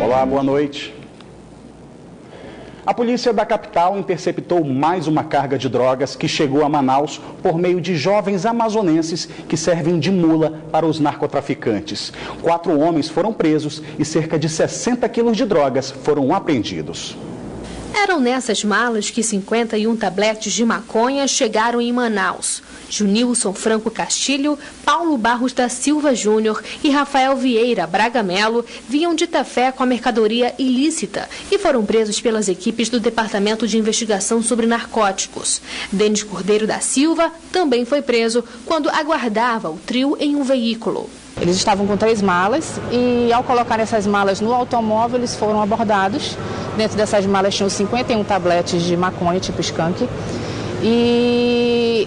Olá, boa noite. A polícia da capital interceptou mais uma carga de drogas que chegou a Manaus por meio de jovens amazonenses que servem de mula para os narcotraficantes. 4 homens foram presos e cerca de 60 quilos de drogas foram apreendidos. Eram nessas malas que 51 tabletes de maconha chegaram em Manaus. Junilson Franco Castilho, Paulo Barros da Silva Júnior e Rafael Vieira Braga Melo vinham de Tefé com a mercadoria ilícita e foram presos pelas equipes do Departamento de Investigação sobre Narcóticos. Denis Cordeiro da Silva também foi preso quando aguardava o trio em um veículo. Eles estavam com 3 malas e, ao colocar essas malas no automóvel, eles foram abordados. Dentro dessas malas tinham 51 tabletes de maconha tipo skunk e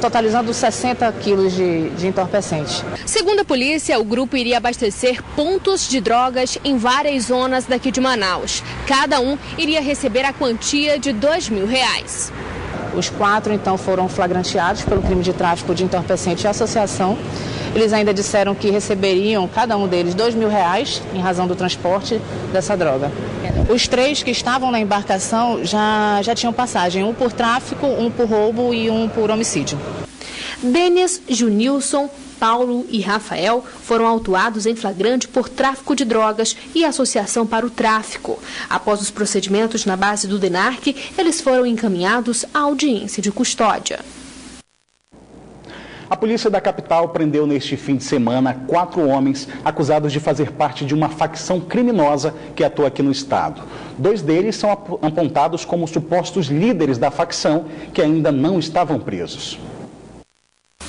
totalizando 60 quilos de entorpecente. Segundo a polícia, o grupo iria abastecer pontos de drogas em várias zonas daqui de Manaus. Cada um iria receber a quantia de R$2.000. Os 4, então, foram flagranteados pelo crime de tráfico de entorpecente e associação. Eles ainda disseram que receberiam, cada um deles, R$2.000 em razão do transporte dessa droga. Os 3 que estavam na embarcação já tinham passagem, um por tráfico, um por roubo e um por homicídio. Denis, Junilson, Paulo e Rafael foram autuados em flagrante por tráfico de drogas e associação para o tráfico. Após os procedimentos na base do DENARC, eles foram encaminhados à audiência de custódia. A polícia da capital prendeu neste fim de semana 4 homens acusados de fazer parte de uma facção criminosa que atua aqui no estado. 2 deles são apontados como supostos líderes da facção que ainda não estavam presos.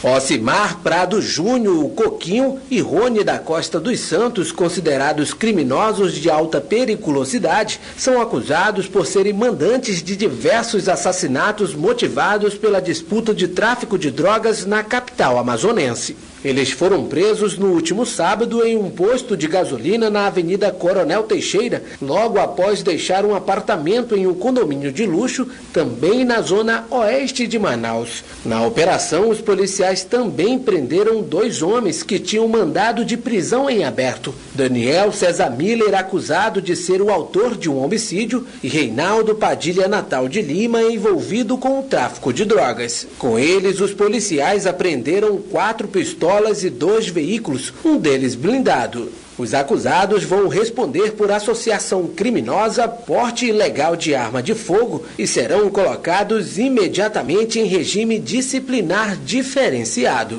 Ocimar Prado Júnior, o Coquinho e Rony da Costa dos Santos, considerados criminosos de alta periculosidade, são acusados por serem mandantes de diversos assassinatos motivados pela disputa de tráfico de drogas na capital amazonense. Eles foram presos no último sábado em um posto de gasolina na Avenida Coronel Teixeira, logo após deixar um apartamento em um condomínio de luxo, também na zona oeste de Manaus. Na operação, os policiais também prenderam 2 homens que tinham mandado de prisão em aberto. Daniel César Miller, acusado de ser o autor de um homicídio, e Reinaldo Padilha Natal de Lima, envolvido com o tráfico de drogas. Com eles, os policiais apreenderam 4 pistolas e 2 veículos, um deles blindado. Os acusados vão responder por associação criminosa, porte ilegal de arma de fogo e serão colocados imediatamente em regime disciplinar diferenciado.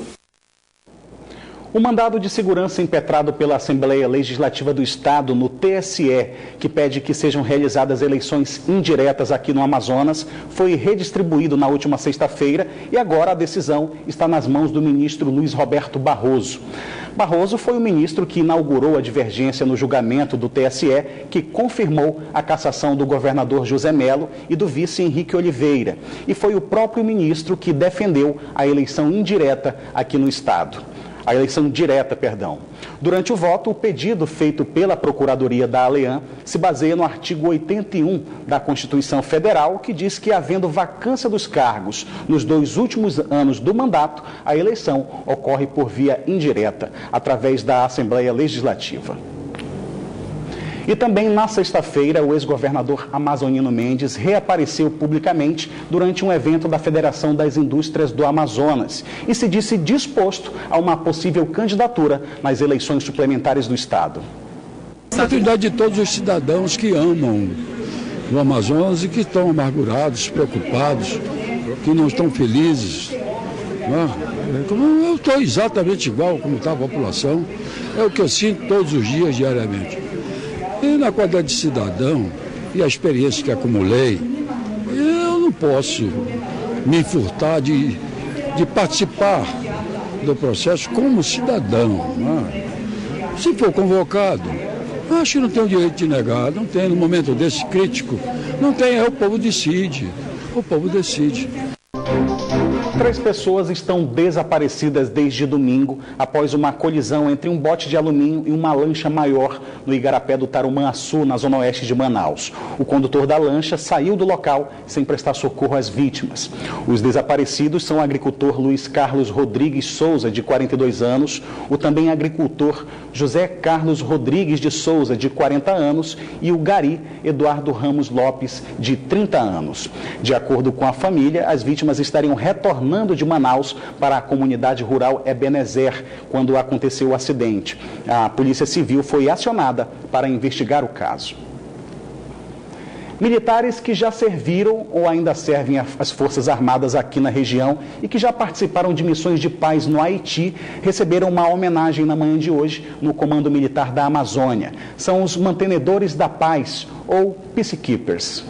O mandado de segurança impetrado pela Assembleia Legislativa do Estado no TSE, que pede que sejam realizadas eleições indiretas aqui no Amazonas, foi redistribuído na última sexta-feira e agora a decisão está nas mãos do ministro Luiz Roberto Barroso. Barroso foi o ministro que inaugurou a divergência no julgamento do TSE, que confirmou a cassação do governador José Melo e do vice Henrique Oliveira. E foi o próprio ministro que defendeu a eleição indireta aqui no Estado. A eleição direta, perdão. Durante o voto, o pedido feito pela Procuradoria da ALEAN se baseia no artigo 81 da Constituição Federal, que diz que, havendo vacância dos cargos nos 2 últimos anos do mandato, a eleição ocorre por via indireta, através da Assembleia Legislativa. E também na sexta-feira, o ex-governador Amazonino Mendes reapareceu publicamente durante um evento da Federação das Indústrias do Amazonas e se disse disposto a uma possível candidatura nas eleições suplementares do Estado. A oportunidade de todos os cidadãos que amam o Amazonas e que estão amargurados, preocupados, que não estão felizes. Eu estou exatamente igual como está a população, é o que eu sinto todos os dias, diariamente. E na qualidade de cidadão e a experiência que acumulei, eu não posso me furtar de participar do processo como cidadão. Se for convocado, acho que não tem o direito de negar, não tem no momento desse crítico, não tem, o povo decide, o povo decide. 3 pessoas estão desaparecidas desde domingo após uma colisão entre um bote de alumínio e uma lancha maior no igarapé do Tarumanhaçu, na zona oeste de Manaus. O condutor da lancha saiu do local sem prestar socorro às vítimas. Os desaparecidos são o agricultor Luiz Carlos Rodrigues Souza, de 42 anos, o também agricultor José Carlos Rodrigues de Souza, de 40 anos, e o gari Eduardo Ramos Lopes, de 30 anos. De acordo com a família, as vítimas estariam retornando de Manaus para a comunidade rural Ebenezer quando aconteceu o acidente. A Polícia Civil foi acionada para investigar o caso. Militares que já serviram ou ainda servem as Forças Armadas aqui na região e que já participaram de missões de paz no Haiti receberam uma homenagem na manhã de hoje no Comando Militar da Amazônia. São os mantenedores da paz, ou Peacekeepers.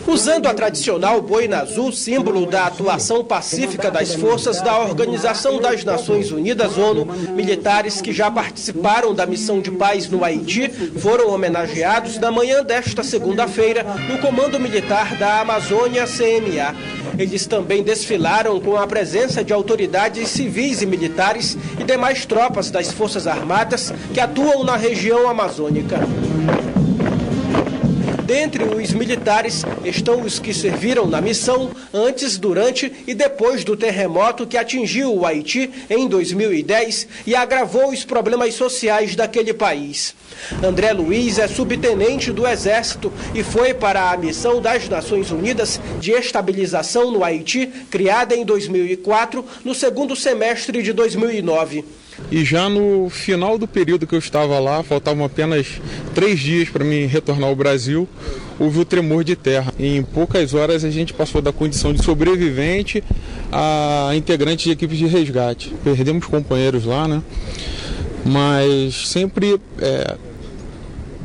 Usando a tradicional boina azul, símbolo da atuação pacífica das forças da Organização das Nações Unidas, ONU, militares que já participaram da missão de paz no Haiti foram homenageados na manhã desta segunda-feira no Comando Militar da Amazônia, CMA. Eles também desfilaram com a presença de autoridades civis e militares e demais tropas das Forças Armadas que atuam na região amazônica. Dentre os militares estão os que serviram na missão antes, durante e depois do terremoto que atingiu o Haiti em 2010 e agravou os problemas sociais daquele país. André Luiz é subtenente do Exército e foi para a missão das Nações Unidas de estabilização no Haiti, criada em 2004, no segundo semestre de 2009. E já no final do período que eu estava lá, faltavam apenas 3 dias para mim retornar ao Brasil, houve o tremor de terra. Em poucas horas a gente passou da condição de sobrevivente a integrante de equipes de resgate. Perdemos companheiros lá, né? Mas sempre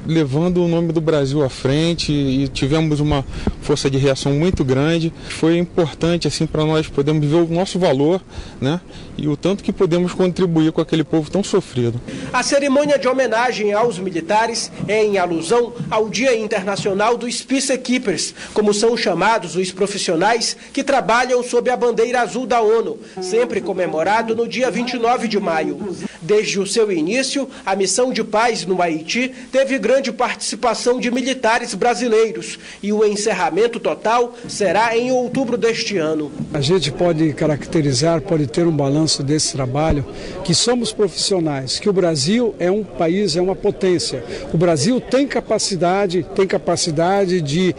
levando o nome do Brasil à frente, e tivemos uma força de reação muito grande. Foi importante assim para nós podermos ver o nosso valor, né? E o tanto que podemos contribuir com aquele povo tão sofrido. A cerimônia de homenagem aos militares é em alusão ao Dia Internacional dos Peacekeepers, como são chamados os profissionais que trabalham sob a bandeira azul da ONU, sempre comemorado no dia 29 de maio. Desde o seu início, a missão de paz no Haiti teve grande participação de militares brasileiros e o encerramento total será em outubro deste ano. A gente pode caracterizar, pode ter um balanço desse trabalho, que somos profissionais, que o Brasil é um país, é uma potência. O Brasil tem capacidade de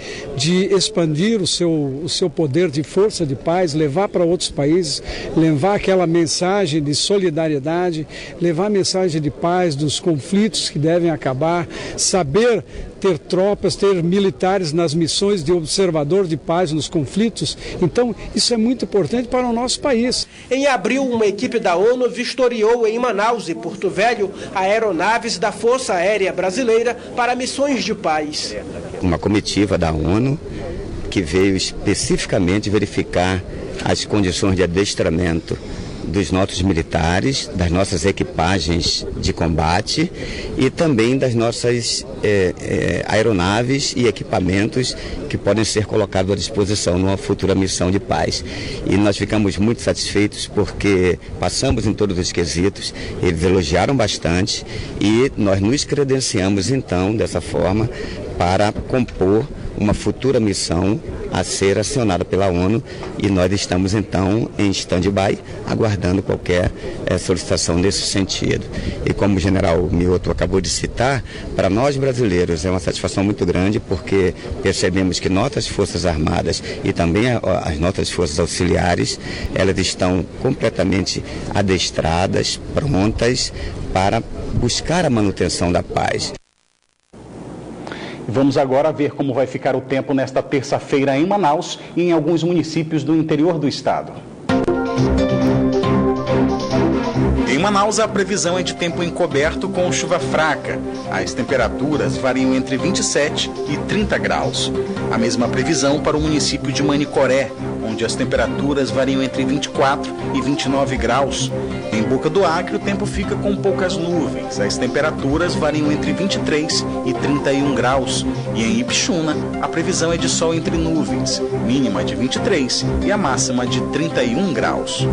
expandir o seu poder de força de paz, levar para outros países, levar aquela mensagem de solidariedade, levar a mensagem de paz, dos conflitos que devem acabar, saber ter tropas, ter militares nas missões de observador de paz nos conflitos. Então, isso é muito importante para o nosso país. Em abril, uma equipe da ONU vistoriou em Manaus e Porto Velho aeronaves da Força Aérea Brasileira para missões de paz. Uma comitiva da ONU que veio especificamente verificar as condições de adestramento dos nossos militares, das nossas equipagens de combate e também das nossas aeronaves e equipamentos que podem ser colocados à disposição numa futura missão de paz. E nós ficamos muito satisfeitos porque passamos em todos os quesitos, eles elogiaram bastante e nós nos credenciamos então dessa forma para compor uma futura missão a ser acionada pela ONU e nós estamos então em stand-by, aguardando qualquer solicitação nesse sentido. E como o general Mioto acabou de citar, para nós brasileiros é uma satisfação muito grande porque percebemos que nossas Forças Armadas e também as nossas forças auxiliares, elas estão completamente adestradas, prontas para buscar a manutenção da paz. Vamos agora ver como vai ficar o tempo nesta terça-feira em Manaus e em alguns municípios do interior do estado. Em Manaus, a previsão é de tempo encoberto com chuva fraca. As temperaturas variam entre 27 e 30 graus. A mesma previsão para o município de Manicoré, onde as temperaturas variam entre 24 e 29 graus. Em Boca do Acre, o tempo fica com poucas nuvens. As temperaturas variam entre 23 e 31 graus. E em Ipixuna, a previsão é de sol entre nuvens, mínima de 23 e a máxima de 31 graus.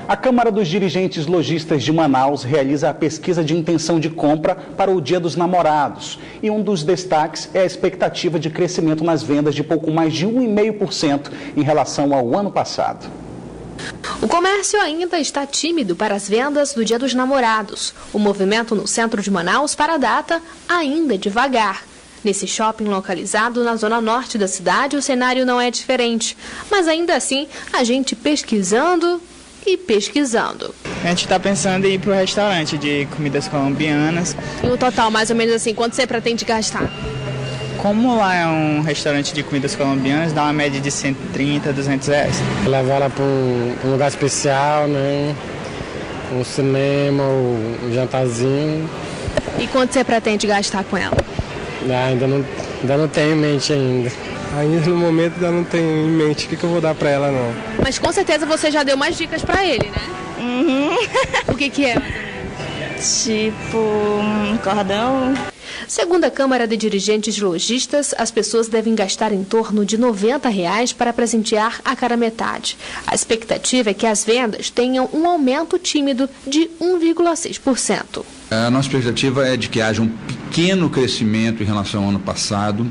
A Câmara dos Dirigentes Lojistas de Manaus realiza a pesquisa de intenção de compra para o Dia dos Namorados. E um dos destaques é a expectativa de crescimento nas vendas de pouco mais de 1,5% em relação ao ano passado. O comércio ainda está tímido para as vendas do Dia dos Namorados. O movimento no centro de Manaus para a data ainda é devagar. Nesse shopping localizado na zona norte da cidade, o cenário não é diferente. Mas ainda assim, a gente pesquisando e pesquisando. A gente está pensando em ir para o restaurante de comidas colombianas. E o total, mais ou menos assim, quanto você pretende gastar? Como lá é um restaurante de comidas colombianas, dá uma média de 130, 200 reais. Levar ela para um lugar especial, né? Um cinema, um jantarzinho. E quanto você pretende gastar com ela? Ainda não tenho em mente ainda. Ainda no momento ainda não tenho em mente o que eu vou dar pra ela, não. Mas com certeza você já deu mais dicas pra ele, né? Uhum. O que é? Tipo, um cordão. Segundo a Câmara de Dirigentes Lojistas, as pessoas devem gastar em torno de R$ 90 para presentear a cara metade. A expectativa é que as vendas tenham um aumento tímido de 1,6%. A nossa expectativa é de que haja um pequeno crescimento em relação ao ano passado.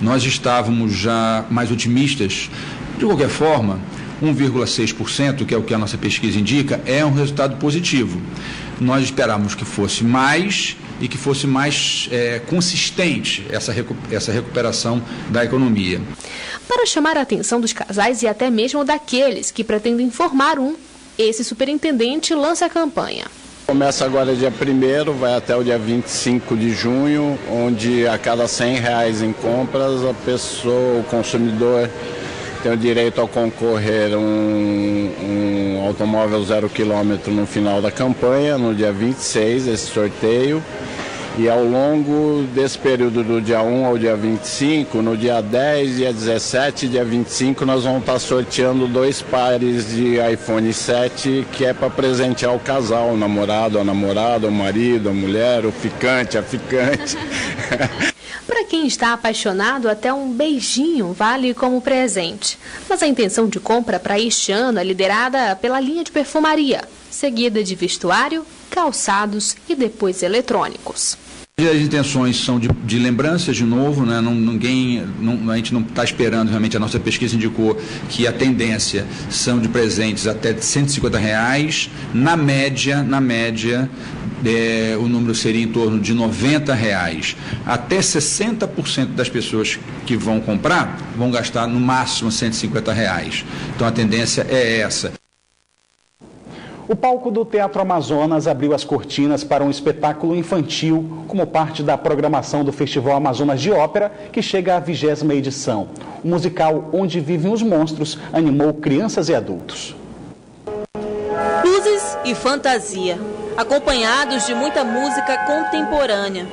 Nós estávamos já mais otimistas. De qualquer forma, 1,6%, que é o que a nossa pesquisa indica, é um resultado positivo. Nós esperávamos que fosse mais e que fosse mais consistente essa recuperação da economia. Para chamar a atenção dos casais e até mesmo daqueles que pretendem formar esse superintendente lança a campanha. Começa agora dia 1º, vai até o dia 25 de junho, onde a cada R$100 em compras, a pessoa, o consumidor, tem o direito a concorrer um automóvel 0 km no final da campanha, no dia 26, esse sorteio. E ao longo desse período do dia 1 ao dia 25, no dia 10, dia 17 e dia 25, nós vamos estar sorteando 2 pares de iPhone 7, que é para presentear o casal, o namorado, a namorada, o marido, a mulher, o ficante, a ficante. Para quem está apaixonado, até um beijinho vale como presente. Mas a intenção de compra para este ano é liderada pela linha de perfumaria, seguida de vestuário, calçados e depois eletrônicos. As intenções são de lembranças, de novo, né? A gente não está esperando, realmente a nossa pesquisa indicou que a tendência são de presentes até R$150, na média, o número seria em torno de R$90. Até 60% das pessoas que vão comprar vão gastar no máximo R$150. Então a tendência é essa. O palco do Teatro Amazonas abriu as cortinas para um espetáculo infantil como parte da programação do Festival Amazonas de Ópera, que chega à 20ª edição. O musical Onde Vivem os Monstros animou crianças e adultos. Luzes e fantasia, acompanhados de muita música contemporânea.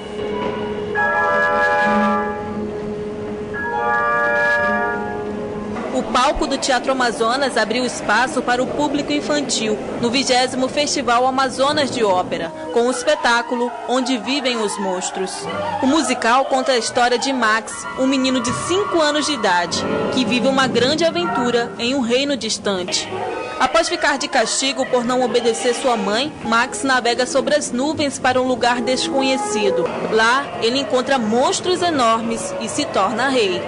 O palco do Teatro Amazonas abriu espaço para o público infantil no 20º Festival Amazonas de Ópera, com o espetáculo Onde Vivem os Monstros. O musical conta a história de Max, um menino de 5 anos de idade, que vive uma grande aventura em um reino distante. Após ficar de castigo por não obedecer sua mãe, Max navega sobre as nuvens para um lugar desconhecido. Lá, ele encontra monstros enormes e se torna rei.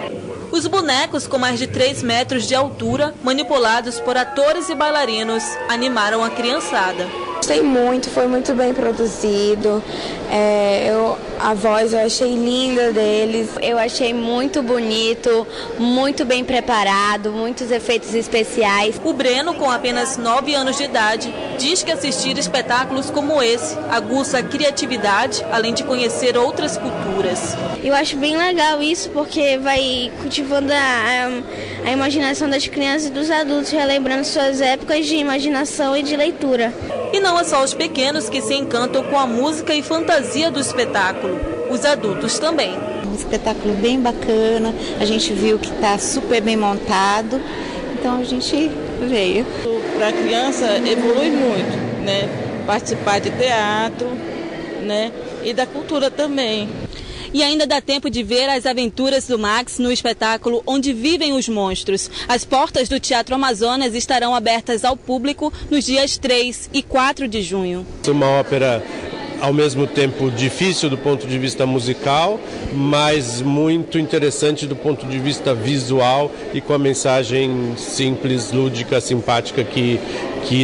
Os bonecos, com mais de 3 metros de altura, manipulados por atores e bailarinos, animaram a criançada. Gostei muito, foi muito bem produzido. A voz eu achei linda deles. Eu achei muito bonito, muito bem preparado, muitos efeitos especiais. O Breno, com apenas 9 anos de idade, diz que assistir espetáculos como esse aguça a criatividade, além de conhecer outras culturas. Eu acho bem legal isso, porque vai cultivando a imaginação das crianças e dos adultos, relembrando suas épocas de imaginação e de leitura. E não é só os pequenos que se encantam com a música e fantasia do espetáculo. Os adultos também. Um espetáculo bem bacana, a gente viu que está super bem montado, então a gente veio. Para a criança evolui muito, né? Participar de teatro, né? E da cultura também. E ainda dá tempo de ver as aventuras do Max no espetáculo Onde Vivem os Monstros. As portas do Teatro Amazonas estarão abertas ao público nos dias 3 e 4 de junho. Uma ópera ao mesmo tempo difícil do ponto de vista musical, mas muito interessante do ponto de vista visual e com a mensagem simples, lúdica, simpática que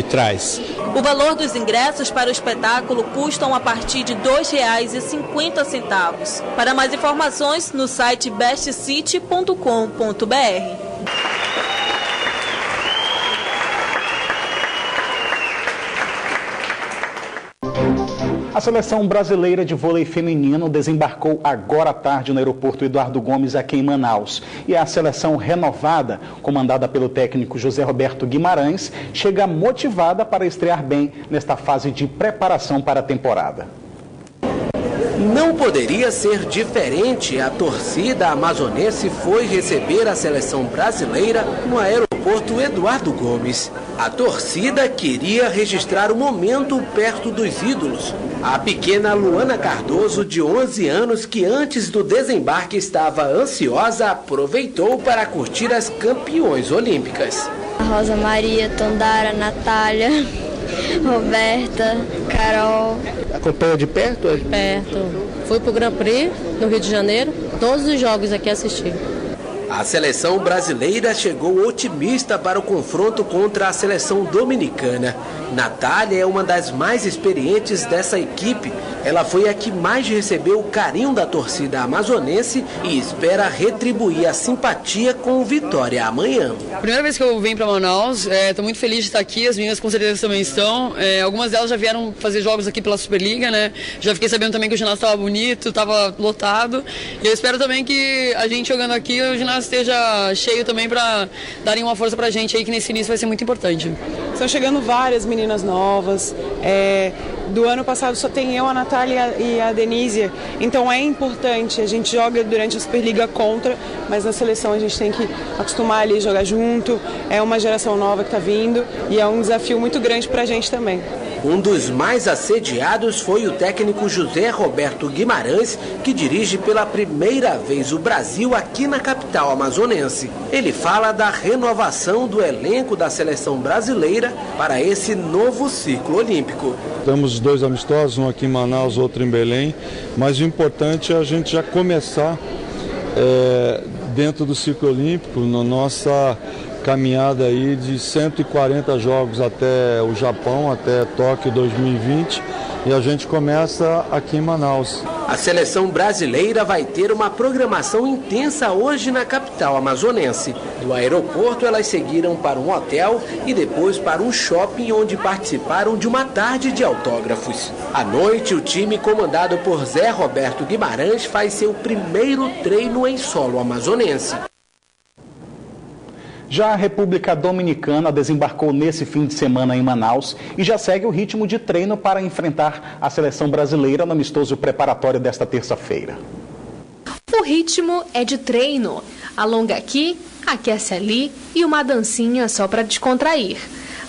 traz. O valor dos ingressos para o espetáculo custam a partir de R$ 2,50. Para mais informações, no site bestcity.com.br. A seleção brasileira de vôlei feminino desembarcou agora à tarde no aeroporto Eduardo Gomes, aqui em Manaus. E a seleção renovada, comandada pelo técnico José Roberto Guimarães, chega motivada para estrear bem nesta fase de preparação para a temporada. Não poderia ser diferente. A torcida amazonense foi receber a seleção brasileira no aeroporto Eduardo Gomes. A torcida queria registrar o momento perto dos ídolos. A pequena Luana Cardoso, de 11 anos, que antes do desembarque estava ansiosa, aproveitou para curtir as campeões olímpicas. A Rosa Maria, Tondara, Natália, Roberta, Carol. Acompanha de perto? Perto. Fui para o Grand Prix, no Rio de Janeiro. Todos os jogos aqui assisti. A seleção brasileira chegou otimista para o confronto contra a seleção dominicana. Natália é uma das mais experientes dessa equipe. Ela foi a que mais recebeu o carinho da torcida amazonense e espera retribuir a simpatia com vitória amanhã. Primeira vez que eu venho para Manaus, estou muito feliz de estar aqui, as meninas com certeza também estão. Algumas delas já vieram fazer jogos aqui pela Superliga, né? Já fiquei sabendo também que o ginásio estava bonito, estava lotado. E eu espero também que a gente jogando aqui, o ginásio esteja cheio também para darem uma força para a gente aí, que nesse início vai ser muito importante. Estão chegando várias meninas novas. Do ano passado só tem eu, a Natália e a Denise, então é importante, a gente joga durante a Superliga contra, mas na seleção a gente tem que acostumar ali, jogar junto, é uma geração nova que está vindo e é um desafio muito grande para a gente também. Um dos mais assediados foi o técnico José Roberto Guimarães, que dirige pela primeira vez o Brasil aqui na capital amazonense. Ele fala da renovação do elenco da seleção brasileira para esse novo ciclo olímpico. Temos 2 amistosos, um aqui em Manaus, outro em Belém, mas o importante é a gente já começar dentro do ciclo olímpico, na nossa caminhada aí de 140 jogos até o Japão, até Tóquio 2020, e a gente começa aqui em Manaus. A seleção brasileira vai ter uma programação intensa hoje na capital amazonense. Do aeroporto, elas seguiram para um hotel e depois para um shopping, onde participaram de uma tarde de autógrafos. À noite, o time comandado por Zé Roberto Guimarães faz seu primeiro treino em solo amazonense. Já a República Dominicana desembarcou nesse fim de semana em Manaus e já segue o ritmo de treino para enfrentar a seleção brasileira no amistoso preparatório desta terça-feira. O ritmo é de treino. Alonga aqui, aquece ali e uma dancinha só para descontrair.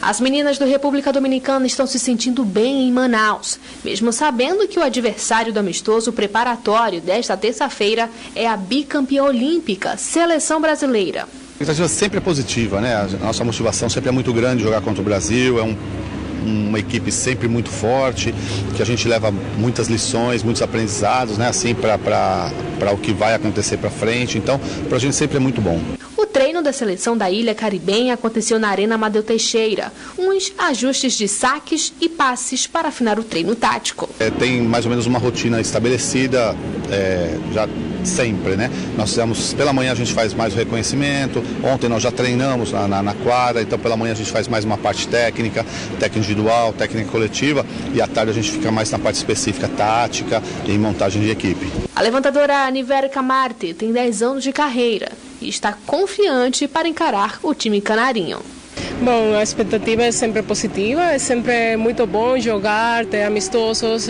As meninas do República Dominicana estão se sentindo bem em Manaus, mesmo sabendo que o adversário do amistoso preparatório desta terça-feira é a bicampeã olímpica, seleção brasileira. A expectativa sempre é positiva, né? A nossa motivação sempre é muito grande jogar contra o Brasil, é uma equipe sempre muito forte, que a gente leva muitas lições, muitos aprendizados, né? Assim, para o que vai acontecer para frente, então para a gente sempre é muito bom. O treino da seleção da Ilha Caribenha aconteceu na Arena Amadeu Teixeira. Uns ajustes de saques e passes para afinar o treino tático. Tem mais ou menos uma rotina estabelecida, já sempre, né? Nós fizemos, pela manhã a gente faz mais o reconhecimento, ontem nós já treinamos na quadra, então pela manhã a gente faz mais uma parte técnica individual, técnica coletiva, e à tarde a gente fica mais na parte específica, tática e em montagem de equipe. A levantadora Nivérica Marte tem 10 anos de carreira e está confiante para encarar o time canarinho. Bom, a expectativa é sempre positiva, é sempre muito bom jogar, ter amistosos,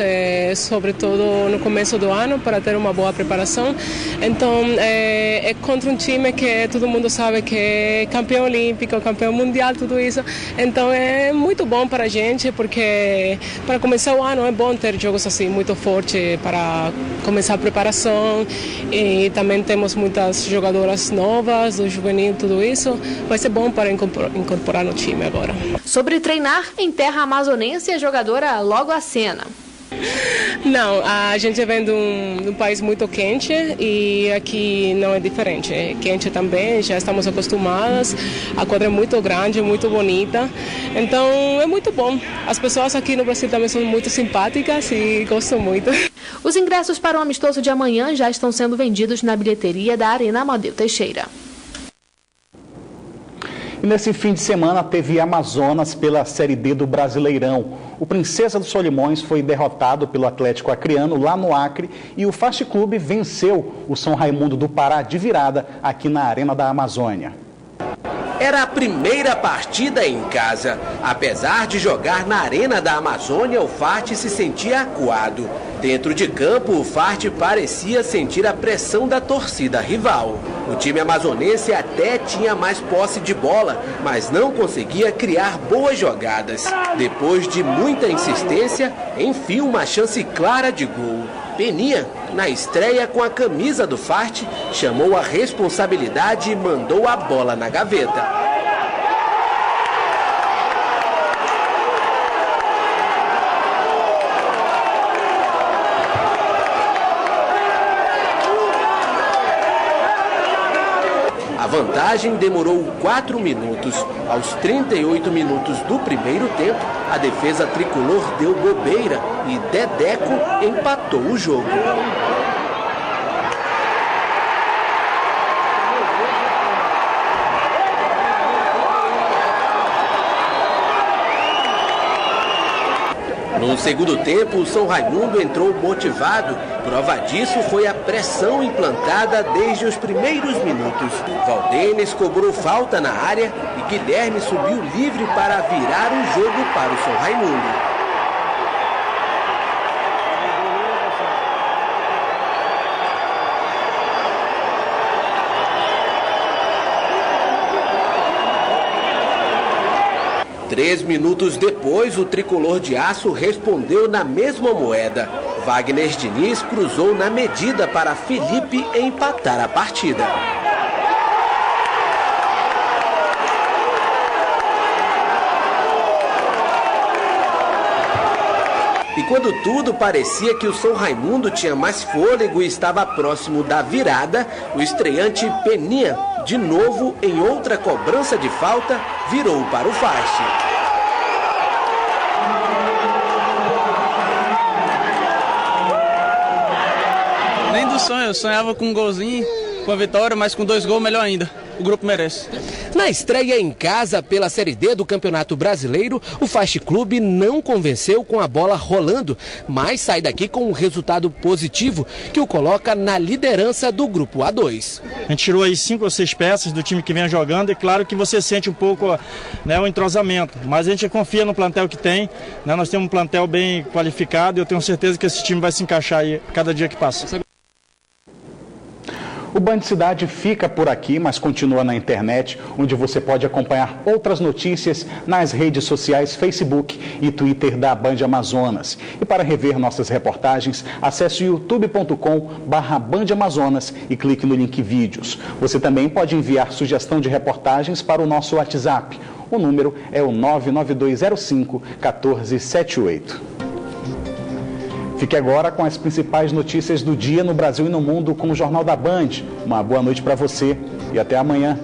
sobretudo no começo do ano, para ter uma boa preparação. Então, é contra um time que todo mundo sabe que é campeão olímpico, campeão mundial, tudo isso. Então, é muito bom para a gente, porque para começar o ano é bom ter jogos assim muito fortes para começar a preparação. E também temos muitas jogadoras novas, do juvenil, tudo isso. Vai ser bom para incorporar no time agora. Sobre treinar em terra amazonense, a jogadora logo acena. Não, a gente vem de um país muito quente e aqui não é diferente. É quente também, já estamos acostumadas. A quadra é muito grande, muito bonita. Então é muito bom. As pessoas aqui no Brasil também são muito simpáticas e gostam muito. Os ingressos para o amistoso de amanhã já estão sendo vendidos na bilheteria da Arena Amadeu Teixeira. E nesse fim de semana teve Amazonas pela Série D do Brasileirão. O Princesa dos Solimões foi derrotado pelo Atlético Acreano lá no Acre e o Fast Clube venceu o São Raimundo do Pará de virada aqui na Arena da Amazônia. Era a primeira partida em casa. Apesar de jogar na Arena da Amazônia, o Fart se sentia acuado. Dentro de campo, o Fart parecia sentir a pressão da torcida rival. O time amazonense até tinha mais posse de bola, mas não conseguia criar boas jogadas. Depois de muita insistência, enfim, uma chance clara de gol. Peninha, na estreia com a camisa do Fart, chamou a responsabilidade e mandou a bola na gaveta. A vantagem demorou 4 minutos. Aos 38 minutos do primeiro tempo, a defesa tricolor deu bobeira e Dedeco empatou o jogo. No segundo tempo, o São Raimundo entrou motivado. Prova disso foi a pressão implantada desde os primeiros minutos. Valdenes cobrou falta na área e Guilherme subiu livre para virar o jogo para o São Raimundo. Três minutos depois, o tricolor de aço respondeu na mesma moeda. Wagner Diniz cruzou na medida para Felipe empatar a partida. E quando tudo parecia que o São Raimundo tinha mais fôlego e estava próximo da virada, o estreante Peninha, de novo em outra cobrança de falta, virou para o Fast. Nem do sonho, eu sonhava com um golzinho, com a vitória, mas com 2 gols melhor ainda. O grupo merece. Na estreia em casa pela Série D do Campeonato Brasileiro, o Fast Clube não convenceu com a bola rolando, mas sai daqui com um resultado positivo que o coloca na liderança do Grupo A2. A gente tirou aí 5 ou 6 peças do time que vem jogando e claro que você sente um pouco o entrosamento, mas a gente confia no plantel que tem, nós temos um plantel bem qualificado e eu tenho certeza que esse time vai se encaixar aí cada dia que passa. O Band Cidade fica por aqui, mas continua na internet, onde você pode acompanhar outras notícias nas redes sociais Facebook e Twitter da Band Amazonas. E para rever nossas reportagens, acesse youtube.com/BandAmazonas e clique no link vídeos. Você também pode enviar sugestão de reportagens para o nosso WhatsApp. O número é o 99205-1478. Fique agora com as principais notícias do dia no Brasil e no mundo com o Jornal da Band. Uma boa noite para você e até amanhã.